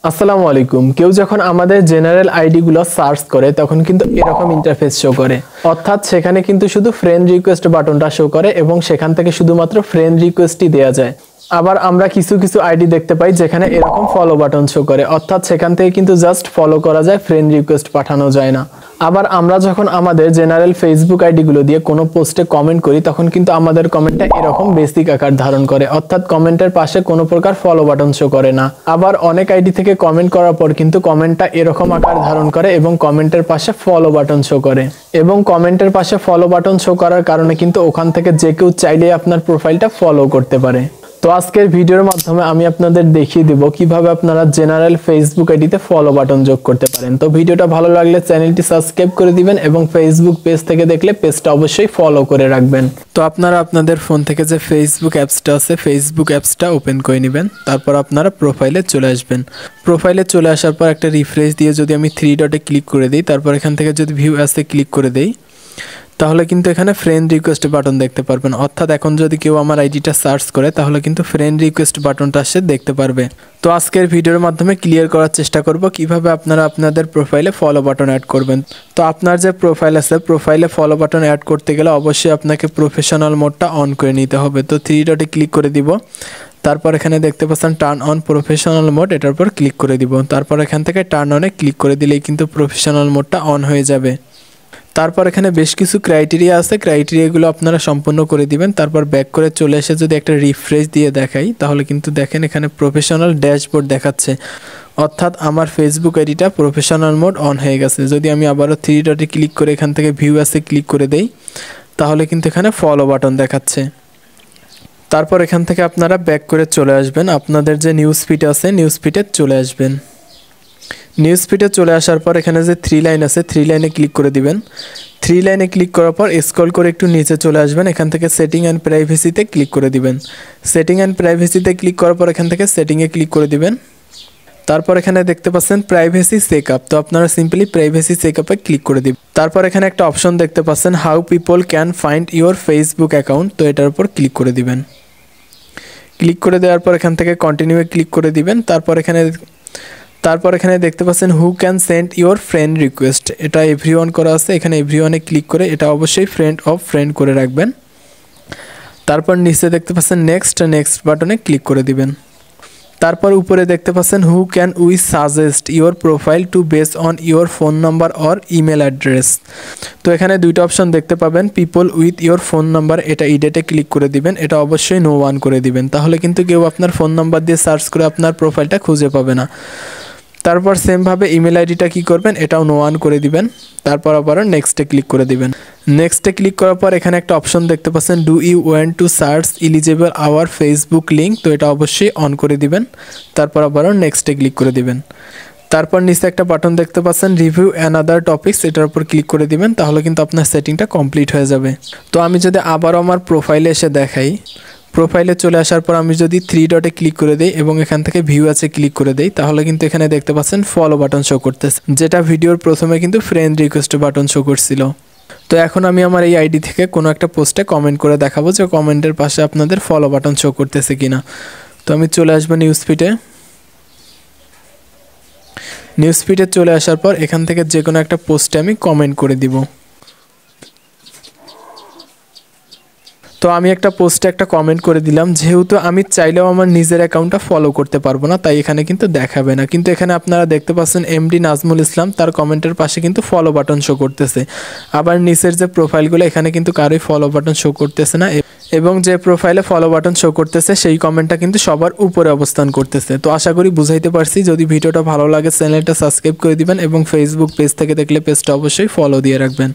আসসালামু আলাইকুম। কেউ যখন আমাদের জেনারেল আইডি গুলো সার্চ করে তখন কিন্তু এরকম ইন্টারফেস শো করে, অর্থাৎ সেখানে কিন্তু শুধু ফ্রেন্ড রিকোয়েস্ট বাটনটা শো করে এবং সেখান থেকে শুধুমাত্র ফ্রেন্ড রিকোয়েস্টই দেওয়া যায়। আবার আমরা কিছু কিছু আইডি দেখতে পাই যেখানে এরকম ফলো বাটন শো করে, অর্থাৎ সেখান থেকে কিন্তু জাস্ট ফলো করা যায়, ফ্রেন্ড রিকোয়েস্ট পাঠানো যায় না। আবার আমরা যখন আমাদের জেনারেল ফেসবুক আইডি গুলো দিয়ে কোনো পোস্টে কমেন্ট করি তখন কিন্তু আমাদের কমেন্টটা এরকম বেসিক আকার ধারণ করে, অর্থাৎ কমেন্টের পাশে কোনো প্রকার ফলো বাটন শো করে না। আবার অনেক আইডি থেকে কমেন্ট করার পর কিন্তু কমেন্টটা এরকম আকার ধারণ করে এবং কমেন্টের পাশে ফলো বাটন শো করে, এবং কমেন্টের পাশে ফলো বাটন শো করার কারণে কিন্তু ওখান থেকে যে কেউ চাইলেই আপনার প্রোফাইলটা ফলো করতে পারে। তো আজকের ভিডিওর মাধ্যমে আমি আপনাদের দেখিয়ে দেব কিভাবে আপনারা জেনারেল ফেসবুক আইডিতে ফলো বাটন যোগ করতে পারেন। তো ভিডিওটা ভালো লাগলে চ্যানেলটি সাবস্ক্রাইব করে দিবেন এবং ফেসবুক পেজ থেকে দেখলে পেজটা অবশ্যই ফলো করে রাখবেন। তো আপনারা আপনাদের ফোন থেকে যে ফেসবুক অ্যাপসটা আছে ফেসবুক অ্যাপসটা ওপেন করে নেবেন, তারপর আপনারা প্রোফাইলে চলে আসবেন। প্রোফাইলে চলে আসার পর একটা রিফ্রেশ দিয়ে যদি আমি 3 ডটে ক্লিক করে দিই, তারপর এখান থেকে যদি ভিউ অ্যাসে ক্লিক করে দেই তাহলে কিন্তু এখানে ফ্রেন্ড রিকোয়েস্ট বাটন দেখতে পারবেন, অর্থাৎ এখন যদি কেউ আমার আইডিটা সার্চ করে তাহলে কিন্তু ফ্রেন্ড রিকোয়েস্ট বাটনটা সে দেখতে পারবে। তো আজকের ভিডিওর মাধ্যমে ক্লিয়ার করার চেষ্টা করব কিভাবে আপনারা আপনাদের প্রোফাইলে ফলো বাটন অ্যাড করবেন। তো আপনার যে প্রোফাইল আছে প্রোফাইলে ফলো বাটন অ্যাড করতে গেলে অবশ্যই আপনাকে প্রফেশনাল মোডটা অন করে নিতে হবে। তো 3 ডটে ক্লিক করে দিব, তারপর এখানে দেখতে পাচ্ছেন টার্ন অন প্রফেশনাল মোড, এটার উপর ক্লিক করে দিব। তারপর এখান থেকে টার্ন অনে ক্লিক করে দিলেই কিন্তু প্রফেশনাল মোডটা অন হয়ে যাবে। তারপর এখানে বেশ কিছু ক্রাইটেরিয়া আছে, ক্রাইটেরিয়াগুলো আপনারা সম্পূর্ণ করে দিবেন। তারপর ব্যাক করে চলে এসে যদি একটা রিফ্রেশ দিয়ে দেখাই তাহলে কিন্তু দেখেন এখানে প্রফেশনাল ড্যাশবোর্ড দেখাচ্ছে, অর্থাৎ আমার ফেসবুক আইডিটা প্রফেশনাল মোড অন হয়ে গেছে। যদি আমি আবারও 3 ডটে ক্লিক করে এখান থেকে ভিউ অ্যাসে ক্লিক করে দেই তাহলে কিন্তু এখানে ফলো বাটন দেখাচ্ছে। তারপর এখান থেকে আপনারা ব্যাক করে চলে আসবেন, আপনাদের যে নিউজ ফিড আছে নিউজ ফিডে চলে আসবেন। নিউজ ফিডে চলে আসার পর এখানে যে 3 লাইন আছে 3 লাইনে ক্লিক করে দিবেন। 3 লাইনে ক্লিক করার পর স্ক্রল করে একটু নিচে চলে আসবেন, এখান থেকে সেটিং অ্যান্ড প্রাইভেসিতে ক্লিক করে দিবেন। সেটিং অ্যান্ড প্রাইভেসিতে ক্লিক করার পর এখান থেকে সেটিংয়ে ক্লিক করে দিবেন। তারপর এখানে দেখতে পাচ্ছেন প্রাইভেসি চেকআপ, তো আপনারা সিম্পলি প্রাইভেসি চেকআপে ক্লিক করে দিবেন। তারপর এখানে একটা অপশন দেখতে পাচ্ছেন how people can find your Facebook account, তো এটার উপর ক্লিক করে দিবেন। ক্লিক করে দেওয়ার পর এখান থেকে কন্টিনিউয়ে ক্লিক করে দিবেন। তারপর এখানে দেখতে পাচ্ছেন who can send your friend request, এটা এভরিওয়ান করা আছে, এখানে এভরিওয়ানে ক্লিক করে এটা অবশ্যই ফ্রেন্ড অফ ফ্রেন্ড করে রাখবেন। তারপর নিচে দেখতে পাচ্ছেন নেক্সট বাটনে ক্লিক করে দিবেন। তারপর উপরে দেখতে পাচ্ছেন who can we suggest your profile to base on your phone number or email address, তো এখানে দুইটা অপশন দেখতে পাবেন people with your phone number, এটা ইডেটে ক্লিক করে দিবেন, এটা অবশ্যই নো ওয়ান করে দিবেন, তাহলে কিন্তু কেউ আপনার ফোন নাম্বার দিয়ে সার্চ করে আপনার প্রোফাইলটা খুঁজে পাবে না। তারপর সেমভাবে ইমেল আইডিটা কী করবেন এটাও নো ওয়ান করে দিবেন। তারপর আবারও নেক্সটে ক্লিক করে দিবেন। নেক্সটে ক্লিক করার পর এখানে একটা অপশন দেখতে পাচ্ছেন do you want to search eligible our Facebook link, তো এটা অবশ্যই অন করে দিবেন। তারপর আবারও নেক্সটে ক্লিক করে দিবেন। তারপর নিচে একটা বাটন দেখতে পাচ্ছেন রিভিউ অ্যানাদার টপিকস, এটার উপর ক্লিক করে দিবেন, তাহলে কিন্তু আপনার সেটিংটা কমপ্লিট হয়ে যাবে। তো আমি যদি আবারও আমার প্রোফাইলে এসে দেখাই, প্রোফাইলে চলে আসার পর আমি যদি 3 ডটে ক্লিক করে দেই এবং এখান থেকে ভিউ আছে ক্লিক করে দেই তাহলে কিন্তু এখানে দেখতে পাচ্ছেন ফলো বাটন শো করতেছে, যেটা ভিডিওর প্রথমে কিন্তু ফ্রেন্ড রিকোয়েস্ট বাটন শো করছিল। তো এখন আমি আমার এই আইডি থেকে কোনো একটা পোস্টে কমেন্ট করে দেখাবো যে কমেন্টের পাশে আপনাদের ফলো বাটন শো করতেছে কিনা। তো আমি চলে আসবো নিউজ ফিডে। নিউজ ফিডে চলে আসার পর এখান থেকে যে কোনো একটা পোস্টে আমি কমেন্ট করে দিব। তো আমি একটা পোস্টে একটা কমেন্ট করে দিলাম, যেহেতু আমি চাইলেও আমার নিজের অ্যাকাউন্টটা ফলো করতে পারবো না তাই এখানে কিন্তু দেখাবে না, কিন্তু এখানে আপনারা দেখতে পাচ্ছেন এমডি নাজমুল ইসলাম, তার কমেন্টের পাশে কিন্তু ফলো বাটন শো করতেছে। আবার নিচের যে প্রোফাইলগুলো এখানে কিন্তু কারোই ফলো বাটন শো করতেছে না, এবং যে প্রোফাইলে ফলো বাটন শো করতেছে সেই কমেন্টটা কিন্তু সবার উপরে অবস্থান করতেছে। তো আশা করি বুঝাইতে পারছি। যদি ভিডিওটা ভালো লাগে চ্যানেলটা সাবস্ক্রাইব করে দিবেন এবং ফেসবুক পেজ থেকে দেখলে পেজটা অবশ্যই ফলো দিয়ে রাখবেন।